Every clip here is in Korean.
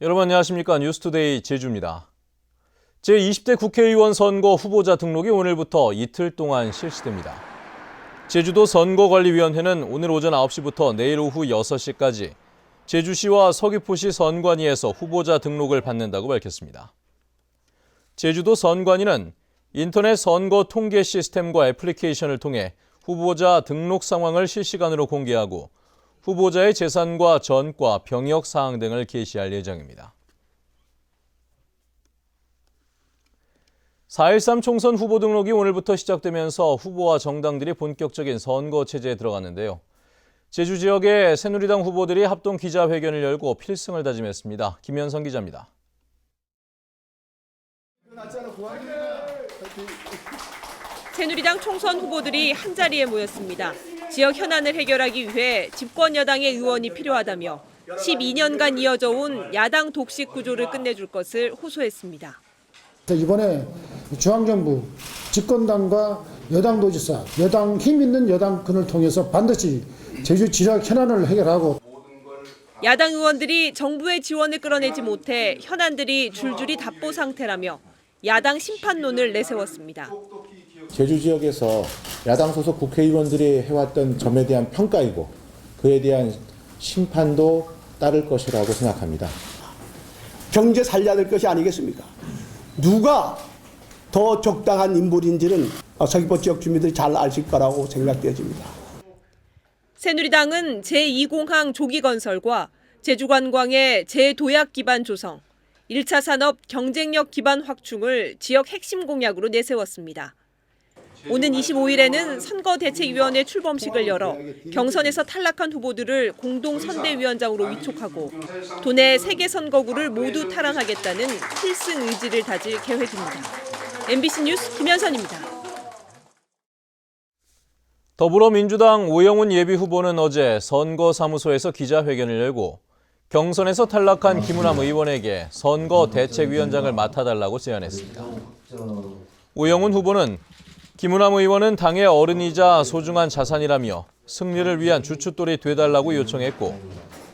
여러분 안녕하십니까. 뉴스투데이 제주입니다. 제20대 국회의원 선거 후보자 등록이 오늘부터 이틀 동안 실시됩니다. 제주도 선거관리위원회는 오늘 오전 9시부터 내일 오후 6시까지 제주시와 서귀포시 선관위에서 후보자 등록을 받는다고 밝혔습니다. 제주도 선관위는 인터넷 선거 통계 시스템과 애플리케이션을 통해 후보자 등록 상황을 실시간으로 공개하고 후보자의 재산과 전과, 병역 사항 등을 게시할 예정입니다. 4.13 총선 후보 등록이 오늘부터 시작되면서 후보와 정당들이 본격적인 선거 체제에 들어갔는데요. 제주 지역의 새누리당 후보들이 합동 기자회견을 열고 필승을 다짐했습니다. 김현성 기자입니다. 새누리당 총선 후보들이 한자리에 모였습니다. 지역 현안을 해결하기 위해 집권 여당의 의원이 필요하다며 12년간 이어져 온 야당 독식 구조를 끝내줄 것을 호소했습니다. 이번에 중앙정부, 집권당과 여당 도지사, 힘 있는 여당군을 통해서 반드시 제주 지역 현안을 해결하고 야당 의원들이 정부의 지원을 끌어내지 못해 현안들이 줄줄이 답보 상태라며 야당 심판론을 내세웠습니다. 제주 지역에서 야당 소속 국회의원들이 해왔던 점에 대한 평가이고 그에 대한 심판도 따를 것이라고 생각합니다. 경제 살려야 될 것이 아니겠습니까? 누가 더 적당한 인물인지는 서귀포 지역 주민들이 잘 아실 거라고 생각되어집니다. 새누리당은 제2공항 조기 건설과 제주관광의 재도약 기반 조성, 1차 산업 경쟁력 기반 확충을 지역 핵심 공약으로 내세웠습니다. 오는 25일에는 선거대책위원회 출범식을 열어 경선에서 탈락한 후보들을 공동선대위원장으로 위촉하고 도내 3개 선거구를 모두 탈환하겠다는 필승 의지를 다질 계획입니다. MBC 뉴스 김현선입니다. 더불어민주당 오영훈 예비후보는 어제 선거사무소에서 기자회견을 열고 경선에서 탈락한 김은함 의원에게 선거대책위원장을 맡아달라고 제안했습니다. 오영훈 후보는 김은함 의원은 당의 어른이자 소중한 자산이라며 승리를 위한 주춧돌이 돼달라고 요청했고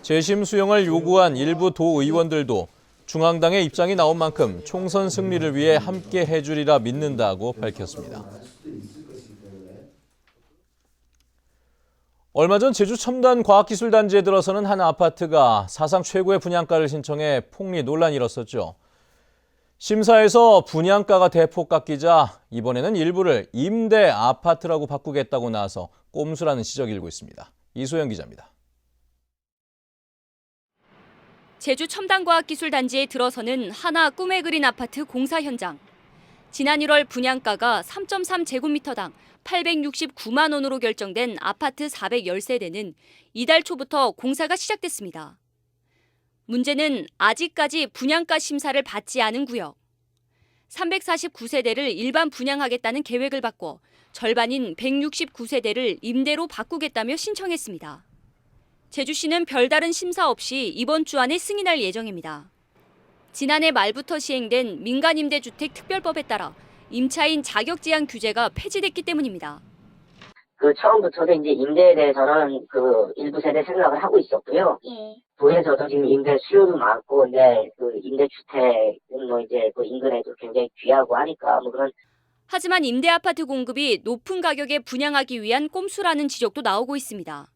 재심 수용을 요구한 일부 도의원들도 중앙당의 입장이 나온 만큼 총선 승리를 위해 함께 해주리라 믿는다고 밝혔습니다. 얼마 전 제주 첨단과학기술단지에 들어서는 한 아파트가 사상 최고의 분양가를 신청해 폭리 논란이 일었었죠. 심사에서 분양가가 대폭 깎이자 이번에는 일부를 임대 아파트라고 바꾸겠다고 나서 꼼수라는 지적이 일고 있습니다. 이소영 기자입니다. 제주 첨단과학기술단지에 들어서는 하나 꿈에 그린 아파트 공사 현장. 지난 1월 분양가가 3.3제곱미터당 869만 원으로 결정된 아파트 410세대는 이달 초부터 공사가 시작됐습니다. 문제는 아직까지 분양가 심사를 받지 않은 구역. 349세대를 일반 분양하겠다는 계획을 바꿔 절반인 169세대를 임대로 바꾸겠다며 신청했습니다. 제주시는 별다른 심사 없이 이번 주 안에 승인할 예정입니다. 지난해 말부터 시행된 민간임대주택 특별법에 따라 임차인 자격 제한 규제가 폐지됐기 때문입니다. 처음부터도 이제 임대에 대해서는 일부 세대 생각을 하고 있었고요. 도에서도 지금 임대 수요도 많고, 근데 임대주택은 이제 인근에도 굉장히 귀하고 하니까 그런. 하지만 임대 아파트 공급이 높은 가격에 분양하기 위한 꼼수라는 지적도 나오고 있습니다.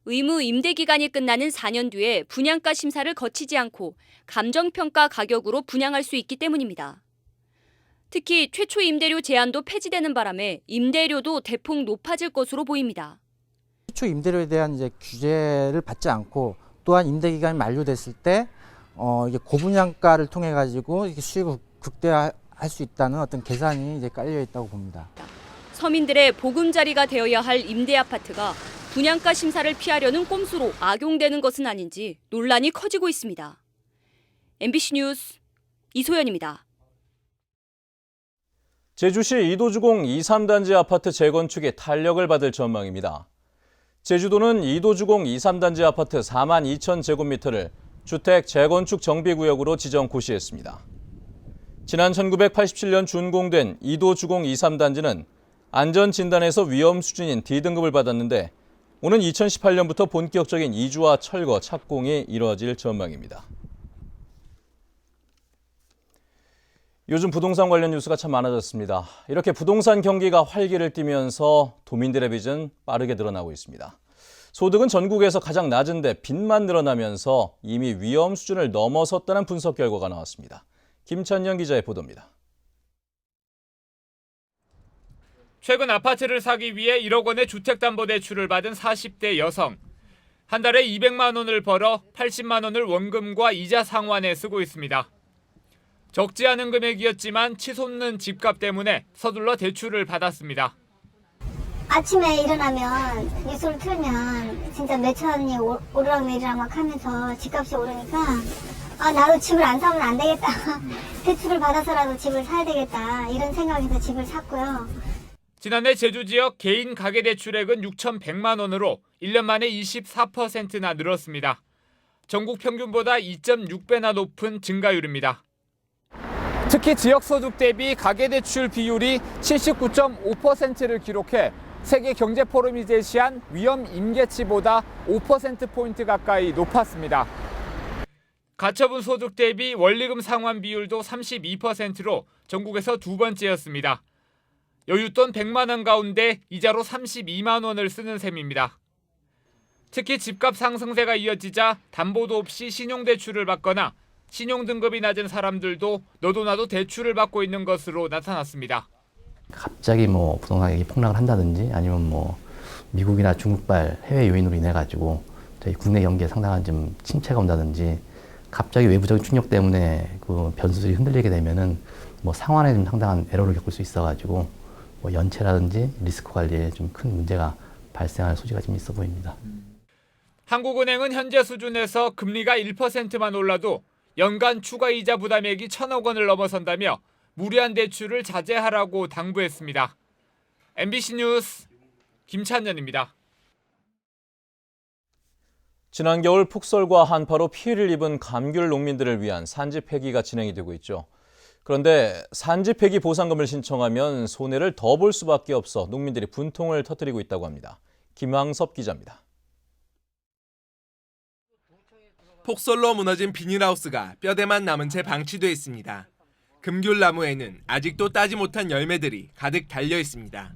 의무 임대 기간이 끝나는 4년 뒤에 분양가 심사를 거치지 않고 감정평가 가격으로 분양할 수 있기 때문입니다. 특히 최초 임대료 제한도 폐지되는 바람에 임대료도 대폭 높아질 것으로 보입니다. 최초 임대료에 대한 이제 규제를 받지 않고 또한 임대 기간이 만료됐을 때 이게 고분양가를 통해 가지고 이렇게 수익을 극대화할 수 있다는 어떤 계산이 이제 깔려 있다고 봅니다. 서민들의 보금자리가 되어야 할 임대 아파트가 분양가 심사를 피하려는 꼼수로 악용되는 것은 아닌지 논란이 커지고 있습니다. MBC 뉴스 이소연입니다. 제주시 이도주공 2, 3단지 아파트 재건축이 탄력을 받을 전망입니다. 제주도는 이도주공 2, 3단지 아파트 4만 2천 제곱미터를 주택 재건축 정비구역으로 지정 고시했습니다. 지난 1987년 준공된 이도주공 2, 3단지는 안전진단에서 위험 수준인 D등급을 받았는데 오는 2018년부터 본격적인 이주와 철거, 착공이 이뤄질 전망입니다. 요즘 부동산 관련 뉴스가 참 많아졌습니다. 이렇게 부동산 경기가 활기를 띠면서 도민들의 빚은 빠르게 늘어나고 있습니다. 소득은 전국에서 가장 낮은데 빚만 늘어나면서 이미 위험 수준을 넘어섰다는 분석 결과가 나왔습니다. 김찬영 기자의 보도입니다. 최근 아파트를 사기 위해 1억 원의 주택담보대출을 받은 40대 여성. 한 달에 200만 원을 벌어 80만 원을 원금과 이자 상환에 쓰고 있습니다. 적지 않은 금액이었지만 치솟는 집값 때문에 서둘러 대출을 받았습니다. 아침에 일어나면 뉴스를 틀면 진짜 몇천 원이 오르락내리락 막 하면서 집값이 오르니까 나도 집을 안 사면 안 되겠다. 대출을 받아서라도 집을 사야 되겠다. 이런 생각에서 집을 샀고요. 지난해 제주 지역 개인 가계대출액은 6,100만 원으로 1년 만에 24%나 늘었습니다. 전국 평균보다 2.6배나 높은 증가율입니다. 특히 지역소득 대비 가계대출 비율이 79.5%를 기록해 세계경제포럼이 제시한 위험 임계치보다 5%포인트 가까이 높았습니다. 가처분 소득 대비 원리금 상환 비율도 32%로 전국에서 두 번째였습니다. 여윳돈 100만 원 가운데 이자로 32만 원을 쓰는 셈입니다. 특히 집값 상승세가 이어지자 담보도 없이 신용대출을 받거나 신용등급이 낮은 사람들도 너도 나도 대출을 받고 있는 것으로 나타났습니다. 갑자기 부동산 가격이 폭락을 한다든지 아니면 미국이나 중국발 해외 요인으로 인해 가지고 저희 국내 경기에 상당한 좀 침체가 온다든지 갑자기 외부적인 충격 때문에 그 변수들이 흔들리게 되면은 상환에 좀 상당한 에러를 겪을 수 있어가지고 연체라든지 리스크 관리에 좀 큰 문제가 발생할 소지가 좀 있어 보입니다. 한국은행은 현재 수준에서 금리가 1%만 올라도 연간 추가 이자 부담액이 1,000억 원을 넘어선다며 무리한 대출을 자제하라고 당부했습니다. MBC 뉴스 김찬현입니다. 지난 겨울 폭설과 한파로 피해를 입은 감귤 농민들을 위한 산지 폐기가 진행이 되고 있죠. 그런데 산지 폐기 보상금을 신청하면 손해를 더 볼 수밖에 없어 농민들이 분통을 터뜨리고 있다고 합니다. 김황섭 기자입니다. 폭설로 무너진 비닐하우스가 뼈대만 남은 채 방치돼 있습니다. 금귤나무에는 아직도 따지 못한 열매들이 가득 달려 있습니다.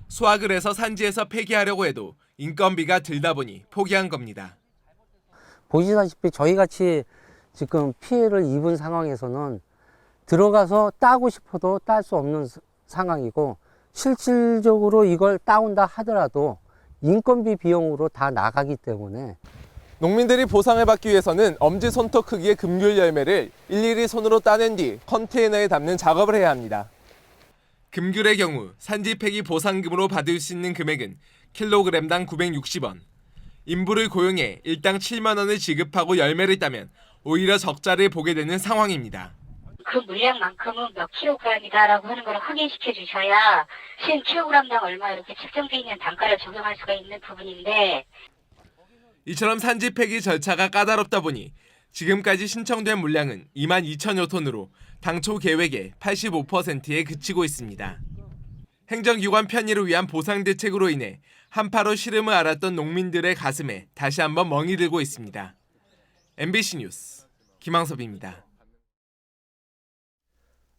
수확을 해서 산지에서 폐기하려고 해도 인건비가 들다 보니 포기한 겁니다. 보시다시피 저희같이 지금 피해를 입은 상황에서는 들어가서 따고 싶어도 딸 수 없는 상황이고 실질적으로 이걸 따온다 하더라도 인건비 비용으로 다 나가기 때문에 농민들이 보상을 받기 위해서는 엄지손톱 크기의 금귤 열매를 일일이 손으로 따낸 뒤 컨테이너에 담는 작업을 해야 합니다. 금귤의 경우 산지 폐기 보상금으로 받을 수 있는 금액은 킬로그램당 960원. 인부를 고용해 일당 7만 원을 지급하고 열매를 따면 오히려 적자를 보게 되는 상황입니다. 그 물량만큼은 몇 킬로그램이다라고 하는 걸 확인시켜 주셔야 실 킬로그램당 얼마 이렇게 측정되어 있는 단가를 적용할 수가 있는 부분인데 이처럼 산지 폐기 절차가 까다롭다 보니 지금까지 신청된 물량은 22,000여 톤으로 당초 계획의 85%에 그치고 있습니다. 행정기관 편의를 위한 보상 대책으로 인해 한파로 시름을 앓았던 농민들의 가슴에 다시 한번 멍이 들고 있습니다. MBC 뉴스 김황섭입니다.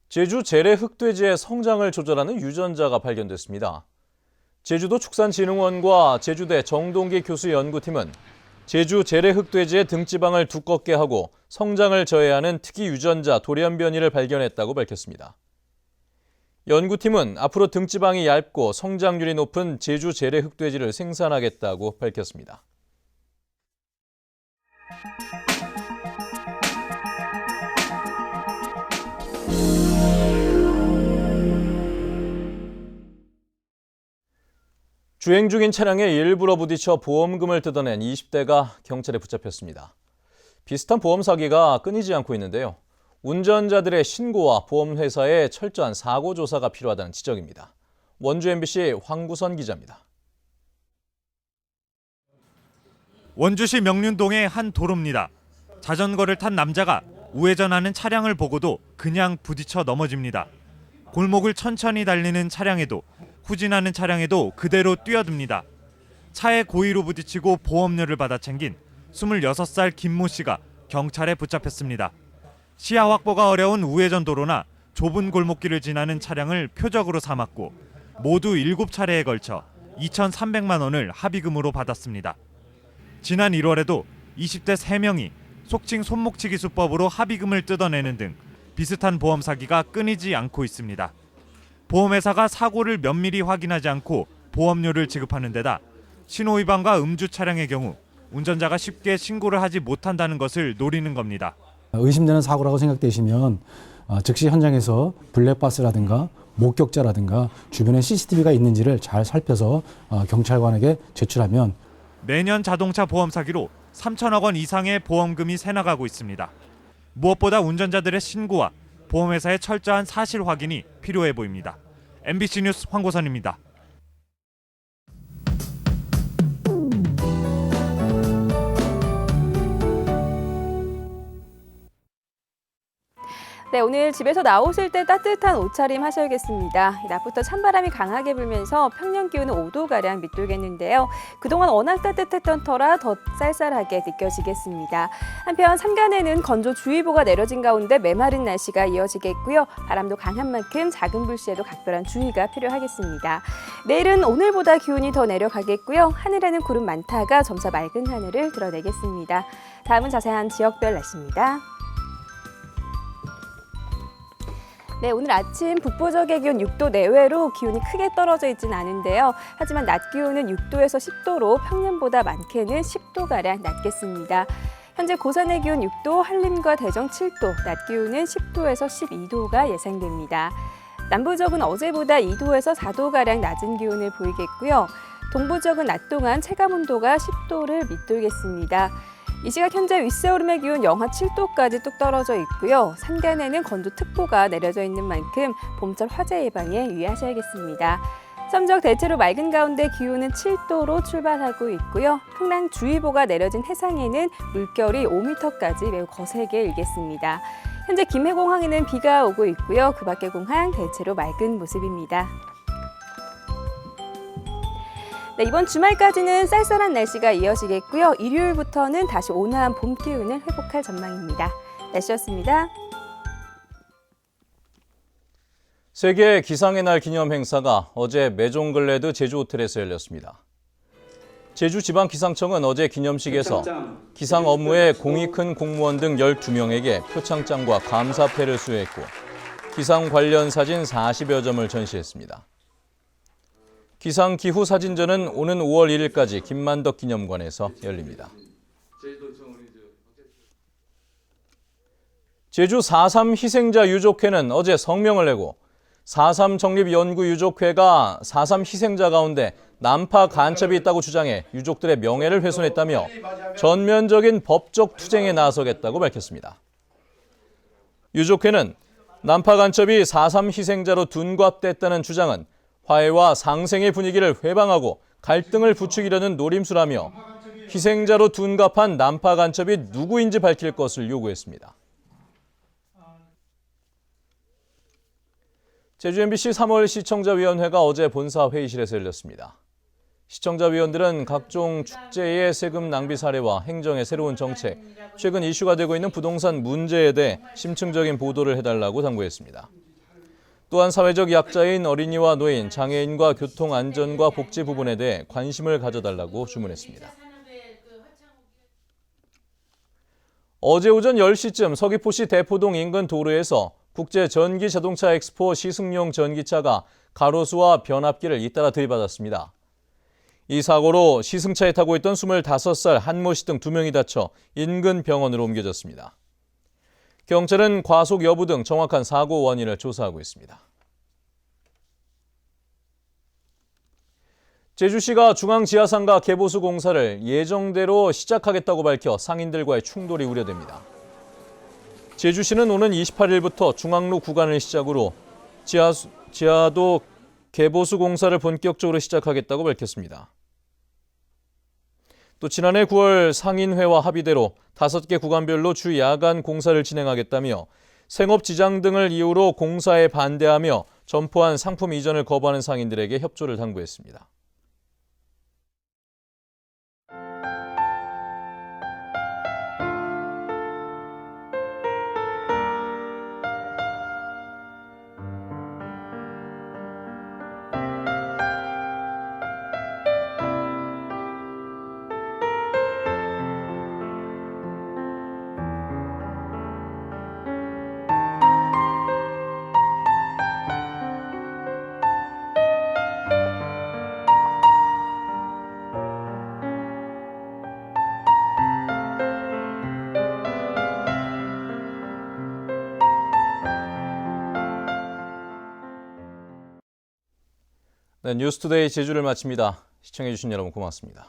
제주 재래 흑돼지의 성장을 조절하는 유전자가 발견됐습니다. 제주도 축산진흥원과 제주대 정동기 교수 연구팀은 제주 재래 흑돼지의 등지방을 두껍게 하고 성장을 저해하는 특이 유전자 돌연변이를 발견했다고 밝혔습니다. 연구팀은 앞으로 등지방이 얇고 성장률이 높은 제주 재래 흑돼지를 생산하겠다고 밝혔습니다. 주행 중인 차량에 일부러 부딪혀 보험금을 뜯어낸 20대가 경찰에 붙잡혔습니다. 비슷한 보험 사기가 끊이지 않고 있는데요. 운전자들의 신고와 보험회사의 철저한 사고 조사가 필요하다는 지적입니다. 원주 MBC 황구선 기자입니다. 원주시 명륜동의 한 도로입니다. 자전거를 탄 남자가 우회전하는 차량을 보고도 그냥 부딪혀 넘어집니다. 골목을 천천히 달리는 차량에도 후진하는 차량에도 그대로 뛰어듭니다. 차에 고의로 부딪히고 보험료를 받아 챙긴 26살 김모 씨가 경찰에 붙잡혔습니다. 시야 확보가 어려운 우회전 도로나 좁은 골목길을 지나는 차량을 표적으로 삼았고 모두 7차례에 걸쳐 2,300만 원을 합의금으로 받았습니다. 지난 1월에도 20대 3명이 속칭 손목치기 수법으로 합의금을 뜯어내는 등 비슷한 보험 사기가 끊이지 않고 있습니다. 보험회사가 사고를 면밀히 확인하지 않고 보험료를 지급하는 데다 신호위반과 음주 차량의 경우 운전자가 쉽게 신고를 하지 못한다는 것을 노리는 겁니다. 의심되는 사고라고 생각되시면 즉시 현장에서 블랙박스라든가 목격자라든가 주변에 CCTV가 있는지를 잘 살펴서 경찰관에게 제출하면 매년 자동차 보험 사기로 3천억 원 이상의 보험금이 새나가고 있습니다. 무엇보다 운전자들의 신고와 보험회사의 철저한 사실 확인이 필요해 보입니다. MBC 뉴스 황고선입니다. 네, 오늘 집에서 나오실 때 따뜻한 옷차림 하셔야겠습니다. 낮부터 찬바람이 강하게 불면서 평년 기온은 5도가량 밑돌겠는데요. 그동안 워낙 따뜻했던 터라 더 쌀쌀하게 느껴지겠습니다. 한편 산간에는 건조주의보가 내려진 가운데 메마른 날씨가 이어지겠고요. 바람도 강한 만큼 작은 불씨에도 각별한 주의가 필요하겠습니다. 내일은 오늘보다 기온이 더 내려가겠고요. 하늘에는 구름 많다가 점차 맑은 하늘을 드러내겠습니다. 다음은 자세한 지역별 날씨입니다. 네, 오늘 아침 북부적의 기온 6도 내외로 기온이 크게 떨어져 있진 않은데요. 하지만 낮 기온은 6도에서 10도로 평년보다 많게는 10도가량 낮겠습니다. 현재 고산의 기온 6도, 한림과 대정 7도, 낮 기온은 10도에서 12도가 예상됩니다. 남부적은 어제보다 2도에서 4도가량 낮은 기온을 보이겠고요. 동부적은 낮 동안 체감온도가 10도를 밑돌겠습니다. 이 시각 현재 윗세오름의 기온 영하 7도까지 뚝 떨어져 있고요. 산간에는 건조특보가 내려져 있는 만큼 봄철 화재 예방에 유의하셔야겠습니다. 섬적 대체로 맑은 가운데 기온은 7도로 출발하고 있고요. 풍랑주의보가 내려진 해상에는 물결이 5m까지 매우 거세게 일겠습니다. 현재 김해공항에는 비가 오고 있고요. 그 밖의 공항 대체로 맑은 모습입니다. 네, 이번 주말까지는 쌀쌀한 날씨가 이어지겠고요. 일요일부터는 다시 온화한 봄 기운을 회복할 전망입니다. 날씨였습니다. 세계 기상의 날 기념 행사가 어제 메종글래드 제주호텔에서 열렸습니다. 제주지방기상청은 어제 기념식에서 기상 업무에 공이 큰 공무원 등 12명에게 표창장과 감사패를 수여했고 기상 관련 사진 40여 점을 전시했습니다. 기상기후 사진전은 오는 5월 1일까지 김만덕 기념관에서 열립니다. 제주 4.3 희생자 유족회는 어제 성명을 내고 4.3 정립연구유족회가 4.3 희생자 가운데 난파 간첩이 있다고 주장해 유족들의 명예를 훼손했다며 전면적인 법적 투쟁에 나서겠다고 밝혔습니다. 유족회는 난파 간첩이 4.3 희생자로 둔갑됐다는 주장은 화해와 상생의 분위기를 회방하고 갈등을 부추기려는 노림수라며 희생자로 둔갑한 난파 간첩이 누구인지 밝힐 것을 요구했습니다. 제주 MBC 3월 시청자위원회가 어제 본사 회의실에서 열렸습니다. 시청자위원들은 각종 축제의 세금 낭비 사례와 행정의 새로운 정책, 최근 이슈가 되고 있는 부동산 문제에 대해 심층적인 보도를 해달라고 당부했습니다. 또한 사회적 약자인 어린이와 노인, 장애인과 교통 안전과 복지 부분에 대해 관심을 가져달라고 주문했습니다. 어제 오전 10시쯤 서귀포시 대포동 인근 도로에서 국제 전기 자동차 엑스포 시승용 전기차가 가로수와 변압기를 잇따라 들이받았습니다. 이 사고로 시승차에 타고 있던 25살 한모 씨 등 2명이 다쳐 인근 병원으로 옮겨졌습니다. 경찰은 과속 여부 등 정확한 사고 원인을 조사하고 있습니다. 제주시가 중앙지하상가 개보수 공사를 예정대로 시작하겠다고 밝혀 상인들과의 충돌이 우려됩니다. 제주시는 오는 28일부터 중앙로 구간을 시작으로 지하도 개보수 공사를 본격적으로 시작하겠다고 밝혔습니다. 또 지난해 9월 상인회와 합의대로 5개 구간별로 주 야간 공사를 진행하겠다며 생업 지장 등을 이유로 공사에 반대하며 점포한 상품 이전을 거부하는 상인들에게 협조를 당부했습니다. 네, 뉴스투데이 제주를 마칩니다. 시청해주신 여러분 고맙습니다.